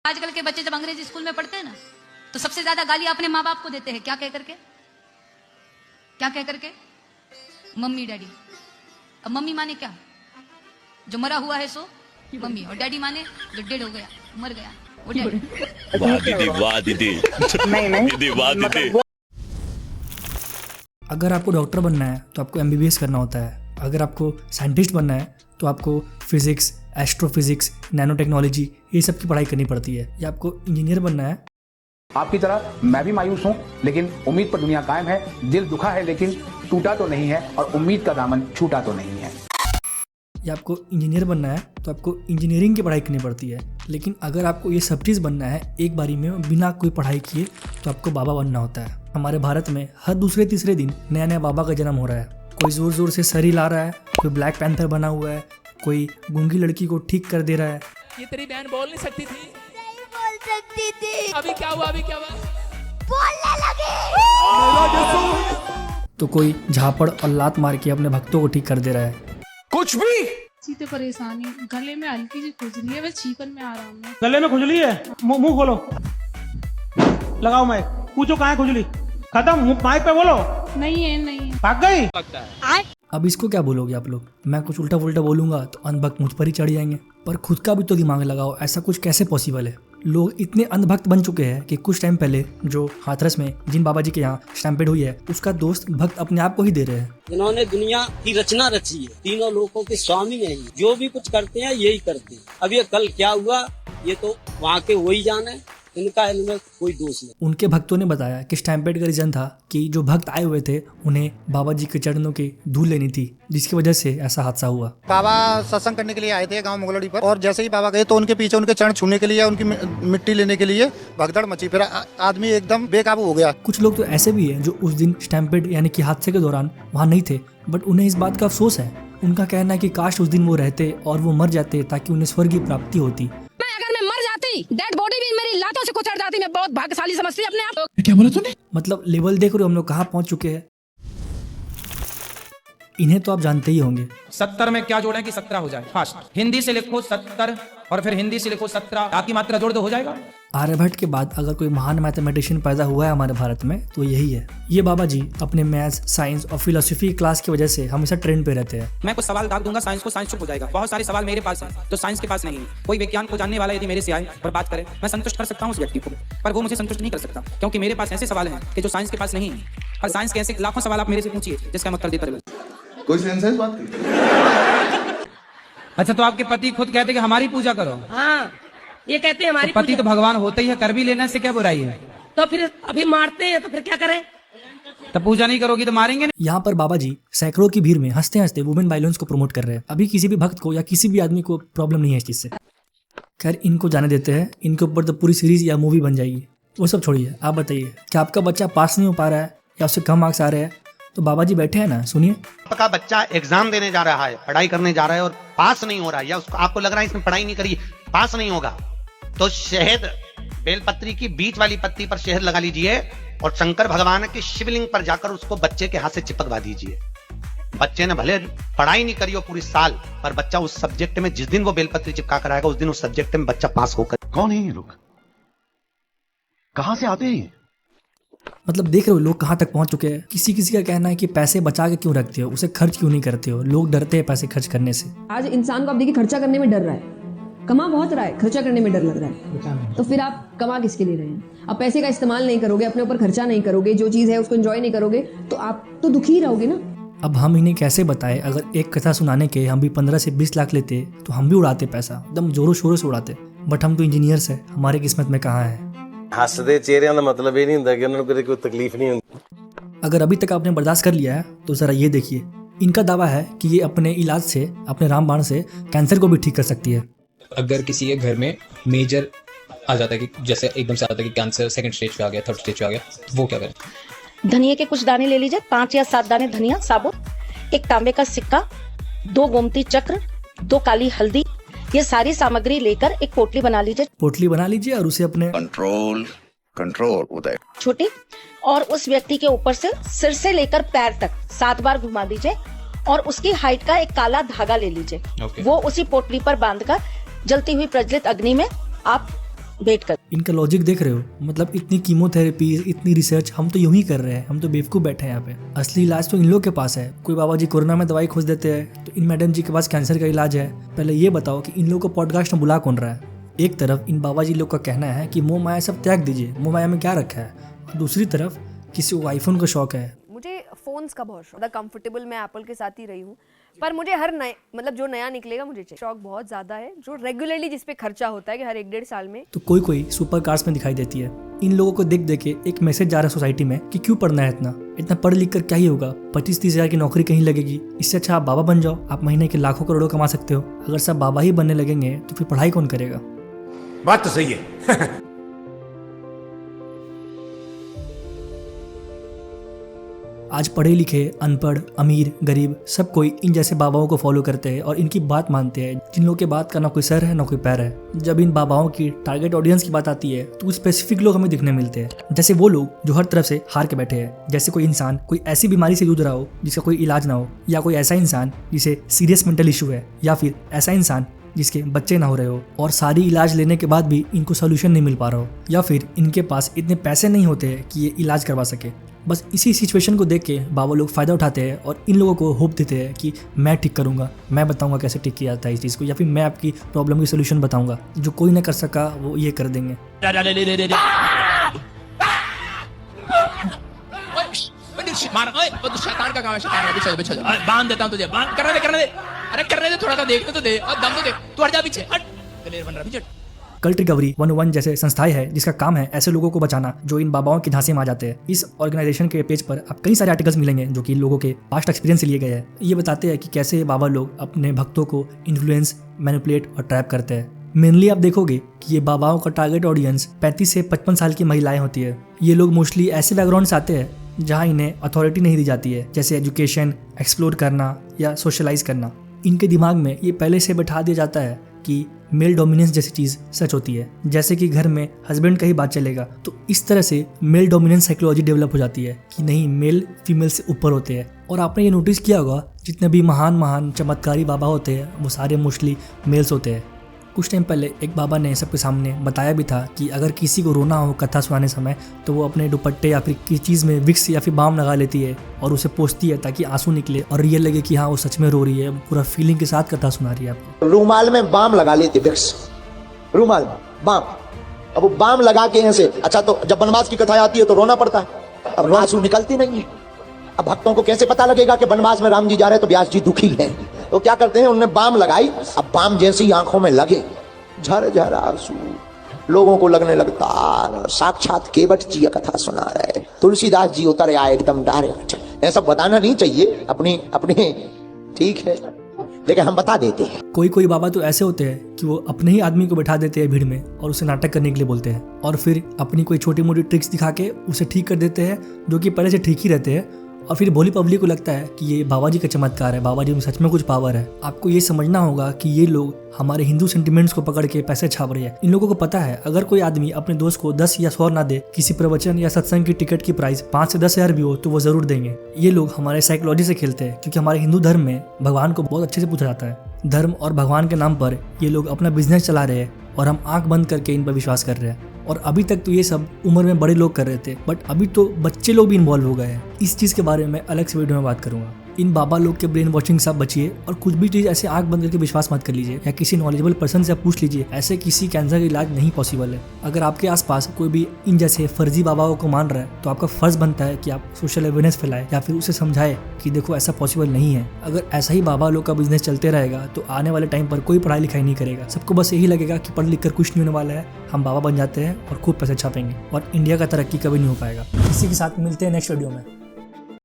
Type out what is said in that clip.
आजकल के बच्चे जब अंग्रेजी स्कूल में पढ़ते हैं ना, तो सबसे ज्यादा गाली अपने माँ बाप को देते हैं। क्या कह करके? Mummy daddy. अब मम्मी माने क्या? जो मरा हुआ है सो मम्मी, और डैडी माने जो डेड हो गया, मर गया, वो डैडी। वाह दीदी, वाह दीदी। दीदी, वाह दीदी। अगर आपको डॉक्टर बनना है तो आपको MBBS करना होता है। अगर आपको साइंटिस्ट बनना है तो आपको फिजिक्स, एस्ट्रोफिजिक्स, नैनो टेक्नोलॉजी ये सब की पढ़ाई करनी पड़ती है। या आपको इंजीनियर बनना है। आपकी तरह मैं भी मायूस हूँ, लेकिन उम्मीद पर दुनिया कायम है। दिल दुखा है लेकिन टूटा तो नहीं है, और उम्मीद का दामन छूटा तो नहीं है। या आपको इंजीनियर बनना है तो आपको इंजीनियरिंग की पढ़ाई करनी पड़ती है। लेकिन अगर आपको ये सब चीज़ बनना है एक बारी में बिना कोई पढ़ाई किए, तो आपको बाबा बनना होता है। हमारे भारत में हर दूसरे तीसरे दिन नया नया बाबा का जन्म हो रहा है। कोई जोर जोर से सर हिला रहा है, कोई ब्लैक पैंथर बना हुआ है, कोई गूंगी लड़की को ठीक कर दे रहा है। ये तेरी बहन बोल नहीं सकती थी? नहीं बोल सकती थी। अभी क्या हुआ? बोलने लगी। तो कोई झापड़ और लात मार के अपने भक्तों को ठीक कर दे रहा है। कुछ भी सीधे परेशानी, गले में हल्की सी खुजली है, बस छींकन में आराम है। गले में खुजली है? मुंह खोलो, लगाओ माइक, पूछो कहाँ है खुजली, खत्म, माइक पे बोलो। नहीं है। भाग गई। अब इसको क्या बोलोगे आप लोग? मैं कुछ उल्टा पुल्टा बोलूंगा तो अंधभक्त मुझ पर ही चढ़ जाएंगे। पर खुद का भी तो दिमाग लगाओ, ऐसा कुछ कैसे पॉसिबल है? लोग इतने अंधभक्त बन चुके हैं कि कुछ टाइम पहले जो हाथरस में जिन बाबा जी के यहाँ स्टैम्पेड हुई है, उसका दोस्त भक्त अपने आप को ही दे रहे हैं। इन्होंने दुनिया की रचना रची है, तीनों लोगों के स्वामी है। जो भी कुछ करते हैं यही करते हैं। अब ये कल क्या हुआ ये तो वहाँ के वही जाने, इनका इनमें कोई दोष नहीं। उनके भक्तों ने बताया कि स्टैम्पेड का रीजन था कि जो भक्त आए हुए थे उन्हें बाबा जी के चरणों की धूल लेनी थी, जिसकी वजह से ऐसा हादसा हुआ। बाबा सत्संग करने के लिए आए थे गांव मुगलड़ी पर, और जैसे ही बाबा गए तो उनके पीछे उनके चरण छूने के लिए, उनकी मिट्टी लेने के लिए भगदड़ मची। फिर आदमी एकदम बेकाबू हो गया। कुछ लोग तो ऐसे भी हैं जो उस दिन स्टैम्पेड यानी कि हादसे के दौरान वहाँ नहीं थे, बट उन्हें इस बात का अफसोस है। उनका कहना है कि काश उस दिन वो रहते और वो मर जाते ताकि उन्हें स्वर्ग की प्राप्ति होती। डेड बॉडी भी मेरी लातों से कुचल जाती। मैं बहुत भाग्यशाली समझती हूं अपने आप। क्या बोला तूने? मतलब लेवल देख रहे हो हम लोग कहाँ पहुंच चुके हैं। इन्हें तो आप जानते ही होंगे। 70 में क्या जोड़ें कि 17 हो जाए? फास्ट हिंदी से लिखो 70 और फिर हिंदी से लिखो 17, बाकी मात्रा जोड़ दो, हो जाएगा। आर्यभट्ट के बाद अगर कोई महान मैथमेटिशियन पैदा हुआ है हमारे भारत में तो यही है। ये बाबा जी अपने मैथ्स, साइंस और फिलोसफी क्लास की वजह से हमेशा ट्रेंड पे रहते हैं। मैं कुछ सवाल दाग दूंगा साइंस को, साइंस चुप हो जाएगा। बहुत सारे सवाल मेरे पास हैं तो साइंस के पास नहीं। कोई विज्ञान को जानने वाला यदि मेरे से आए और बात करे, मैं संतुष्ट कर सकता हूँ उस व्यक्ति को, पर वो मुझे संतुष्ट नहीं कर सकता, क्योंकि मेरे पास ऐसे सवाल हैं कि जो साइंस के पास नहीं है। और साइंस के ऐसे लाखों सवाल आप मेरे से पूछिए जिसका मैं उत्तर देता रहूं। कोई सेंस है इस बात की? अच्छा, तो आपके पति खुद कहते कि हमारी पूजा करो? हाँ, ये कहते हैं हमारी तो पति तो भगवान होते ही है, कर भी लेने से क्या बुराई है? तो फिर अभी मारते हैं तो फिर क्या करें? तो पूजा नहीं करोगी तो मारेंगे नहीं। यहाँ पर बाबा जी सैकड़ों की भीड़ में हंसते हंसते वुमेन वायलेंस को प्रमोट कर रहे हैं। अभी किसी भी भक्त को या किसी भी आदमी को प्रॉब्लम नहीं है इस चीज से। खैर, इनको जाने देते हैं। इनके ऊपर तो पूरी सीरीज या मूवी बन जाएगी। वो सब छोड़िए, आप बताइए क्या आपका बच्चा पास नहीं हो पा रहा है या उससे कम मार्क्स आ रहे हैं? तो बाबा जी बैठे हैं ना, सुनिए। आपका बच्चा एग्जाम देने जा रहा है, पढ़ाई करने जा रहा है और पास नहीं हो रहा है, या उसको आपको लग रहा है इसने पढ़ाई नहीं करी, पास नहीं होगा, तो शहद, बेलपत्री की बीच वाली पत्ती पर शहद लगा लीजिए और शंकर भगवान के शिवलिंग पर जाकर उसको बच्चे के हाथ से चिपकवा दीजिए। बच्चे ने भले पढ़ाई नहीं करी हो पूरी साल, पर बच्चा उस सब्जेक्ट में जिस दिन वो बेलपत्री चिपका कर आएगा उस दिन उस सब्जेक्ट में बच्चा पास होकर। कौन है ये लोग? कहां से आते हैं? मतलब देख रहे हो लोग कहाँ तक पहुंच चुके हैं। किसी किसी का कहना है कि पैसे बचा के क्यों रखते हो, उसे खर्च क्यों नहीं करते हो। लोग डरते हैं पैसे खर्च करने से। आज इंसान को आप देखिए खर्चा करने में डर रहा है, कमा बहुत रहा है, खर्चा करने में डर लग रहा है। तो फिर आप कमा किसके लिए रहे हैं? आप पैसे का इस्तेमाल नहीं करोगे, अपने ऊपर खर्चा नहीं करोगे, जो चीज़ है उसको एंजॉय नहीं करोगे, तो आप तो दुखी रहोगे ना। अब हम इन्हें कैसे बताएं? अगर एक कथा सुनाने के हम भी 15 से 20 लाख लेते तो हम भी उड़ाते पैसा, एकदम जोरों शोरों से उड़ाते। बट हम तो इंजीनियर्स हैं, हमारे किस्मत में कहाँ है। हसदे चेहरिਆਂ ਦਾ मतलब ये नहीं ਹੁੰਦਾ कि उन्होंने कोई तकलीफ नहीं होती। अगर अभी तक आपने बर्दाश्त कर लिया है तो जरा ये देखिए। इनका दावा है कि ये अपने इलाज से, अपने रामबाण से कैंसर को भी ठीक कर सकती है। अगर किसी के घर में मेजर आ जाता है कि जैसे एकदम से आता है कि कैंसर सेकंड स्टेज पे आ गया, थर्ड स्टेज पे आ गया, तो वो क्या करें? धनिया के कुछ दाने ले लीजिए, 5 या 7 दाने धनिया साबुत, एक तांबे का सिक्का, 2 गोमती चक्र, 2 काली हल्दी, ये सारी सामग्री लेकर एक पोटली बना लीजिए। पोटली बना लीजिए और उसे अपने कंट्रोल उदय छोटी, और उस व्यक्ति के ऊपर से सिर से लेकर पैर तक 7 बार घुमा दीजिए और उसकी हाइट का एक काला धागा ले लीजिए। वो उसी पोटली पर बांधकर जलती हुई प्रज्वलित अग्नि में आप वेट कर। इनका लॉजिक देख रहे हो, मतलब इतनी कीमोथेरेपी, इतनी रिसर्च हम तो यूं ही कर रहे हैं, हम तो बेवकूफ़ बैठे हैं यहाँ पे। असली इलाज तो इन लोगों के पास है। कोई बाबा जी कोरोना में दवाई खोज देते हैं तो इन मैडम जी के पास कैंसर का इलाज है। पहले ये बताओ कि इन लोगों को पॉडकास्ट में बुला कौन रहा है। एक तरफ इन बाबा जी लोग का कहना है कि मोह माया सब त्याग दीजिए, मोह माया में क्या रखा है, और दूसरी तरफ किसी को आईफोन का शौक है। मुझे फोन्स का बहुत शौक, कंफर्टेबल मैं एप्पल के साथ ही रही हूँ, पर मुझे हर नए मतलब जो नया निकलेगा मुझे चाहिए। शौक बहुत ज्यादा है जो रेगुलरली जिस पे खर्चा होता है कि हर 1-1.5 साल में। तो कोई कोई सुपर कार्स में दिखाई देती है। इन लोगों को देख देख के एक मैसेज जा रहा है सोसाइटी में कि क्यों पढ़ना है, इतना पढ़ लिख कर क्या ही होगा, 25-30 हज़ार की नौकरी कहीं लगेगी, इससे अच्छा आप बाबा बन जाओ, आप महीने के लाखों करोड़ों कमा सकते हो। अगर सब बाबा ही बनने लगेंगे तो फिर पढ़ाई कौन करेगा? बात तो सही है। आज पढ़े लिखे, अनपढ़, अमीर, गरीब सब कोई इन जैसे बाबाओं को फॉलो करते हैं और इनकी बात मानते हैं, जिन लोगों के बात का ना कोई सर है ना कोई पैर है। जब इन बाबाओं की टारगेट ऑडियंस की बात आती है तो स्पेसिफिक लोग हमें दिखने मिलते हैं, जैसे वो लोग जो हर तरफ से हार के बैठे हैं। जैसे कोई इंसान कोई ऐसी बीमारी से जूझ रहा हो जिसका कोई इलाज ना हो, या कोई ऐसा इंसान जिसे सीरियस मेंटल इशू है, या फिर ऐसा इंसान जिसके बच्चे ना हो रहे हो और सारी इलाज लेने के बाद भी इनको सोल्यूशन नहीं मिल पा रहा हो, या फिर इनके पास इतने पैसे नहीं होते हैं कि ये इलाज करवा सके। बस इसी सिचुएशन को देख के बाबा लोग फ़ायदा उठाते हैं और इन लोगों को होप देते हैं कि मैं ठीक करूंगा, मैं बताऊंगा कैसे ठीक किया जाता है इस चीज़ को, या फिर मैं आपकी प्रॉब्लम की सोल्यूशन बताऊंगा, जो कोई ना कर सका वो ये कर देंगे। मार, तो शैतान का काम है, शैतान का। बांध देता हूं तुझे, बांध, करने दे, अरे करने दे, थोड़ा सा देखने तो दे, अब दम तो दे, तू हट जा पीछे, हट, दलेर बन रहा पीछे। कल्ट रिकवरी 101 जैसे संस्थाएं है जिसका काम है ऐसे लोगों को बचाना जो इन बाबाओं के झांसे में आ जाते हैं। इस ऑर्गेनाइजेशन के पेज पर आप कई सारे आर्टिकल्स मिलेंगे जो कि इन लोगों के पास्ट एक्सपीरियंस से लिए गए हैं। ये बताते हैं कि कैसे ये बाबा लोग अपने भक्तों को इन्फ्लुएंस, मैनिपुलेट और ट्रैप करते हैं। मेनली आप देखोगे कि ये बाबाओं का टारगेट ऑडियंस 35 से 55 साल की महिलाएं होती है। ये लोग मोस्टली ऐसे बैकग्राउंड से आते हैं जहाँ इन्हें अथॉरिटी नहीं दी जाती है, जैसे एजुकेशन, एक्सप्लोर करना या सोशलाइज करना। इनके दिमाग में ये पहले से बैठा दिया जाता है कि मेल डोमिनेंस जैसी चीज़ सच होती है, जैसे कि घर में हस्बैंड का ही बात चलेगा। तो इस तरह से मेल डोमिनेंस साइकोलॉजी डेवलप हो जाती है कि नहीं, मेल फीमेल से ऊपर होते हैं। और आपने ये नोटिस किया होगा जितने भी महान महान चमत्कारी बाबा होते हैं वो सारे मोस्टली मेल्स होते हैं। कुछ टाइम पहले एक बाबा ने सबके सामने बताया भी था कि अगर किसी को रोना हो कथा सुनाने समय तो वो अपने दुपट्टे या फिर किसी चीज़ में विक्स या फिर बाम लगा लेती है और उसे पोंछती है ताकि आंसू निकले और रियल लगे कि हाँ वो सच में रो रही है, पूरा फीलिंग के साथ कथा सुना रही है आपको। रूमाल में बाम लगा लेते, विक्स रूमाल में बाम, अब वो बाम लगा के ऐसे। अच्छा, तो जब वनवास की कथा आती है तो रोना पड़ता है, अब आंसू निकलती नहीं है। अब भक्तों को कैसे पता लगेगा कि वनवास में राम जी जा रहे हैं तो व्यास जी दुखी हैं? तो क्या करते हैं, उन्होंने बाम लगाई, अब बाम जैसी आंखों में लगे झर झर आंसू लोगों को लगने लगता साक्षात केवट जी कथा सुना रहे, तुलसीदास जी उतर आए एकदम डायरेक्ट। ऐसा बताना नहीं चाहिए, अपनी ठीक है, लेकिन हम बता देते हैं। कोई कोई बाबा तो ऐसे होते हैं कि वो अपने ही आदमी को बैठा देते हैं भीड़ में और उसे नाटक करने के लिए बोलते हैं और फिर अपनी कोई छोटी मोटी ट्रिक्स दिखा के उसे ठीक कर देते हैं, जो कि पहले से ठीक ही रहते हैं। और फिर भोली पब्लिक को लगता है कि ये बाबा जी का चमत्कार है, बाबा जी में सच में कुछ पावर है। आपको ये समझना होगा कि ये लोग हमारे हिंदू सेंटिमेंट्स को पकड़ के पैसे छाप रहे हैं। इन लोगों को पता है अगर कोई आदमी अपने दोस्त को 10 या 100 ना दे, किसी प्रवचन या सत्संग की टिकट की प्राइस 5 से 10 हज़ार भी हो तो वो जरूर देंगे। ये लोग हमारे साइकोलॉजी से खेलते हैं, क्योंकि हमारे हिंदू धर्म में भगवान को बहुत अच्छे से पूछा जाता है। धर्म और भगवान के नाम पर ये लोग अपना बिजनेस चला रहे हैं और हम आंख बंद करके इन पर विश्वास कर रहे हैं। और अभी तक तो ये सब उम्र में बड़े लोग कर रहे थे, बट अभी तो बच्चे लोग भी इन्वॉल्व हो गए हैं। इस चीज़ के बारे में अलग से वीडियो में बात करूंगा। इन बाबा लोग के ब्रेन वॉशिंग से आप बचिए और कुछ भी चीज़ ऐसे आंख बंद करके विश्वास मत कर लीजिए, या किसी नॉलेजेबल पर्सन से आप पूछ लीजिए। ऐसे किसी कैंसर का इलाज नहीं पॉसिबल है। अगर आपके आसपास कोई भी इन जैसे फर्जी बाबाओं को मान रहा है तो आपका फर्ज बनता है कि आप सोशल अवेयरनेस फैलाए या फिर उसे समझाए कि देखो ऐसा पॉसिबल नहीं है। अगर ऐसा ही बाबा लोग का बिजनेस चलते रहेगा तो आने वाले टाइम पर कोई पढ़ाई लिखाई नहीं करेगा। सबको बस यही लगेगा कि पढ़ लिख कर कुछ नहीं होने वाला है, हम बाबा बन जाते हैं और खूब पैसे छापेंगे और इंडिया का तरक्की कभी नहीं हो पाएगा। इसी के साथ मिलते हैं नेक्स्ट वीडियो में।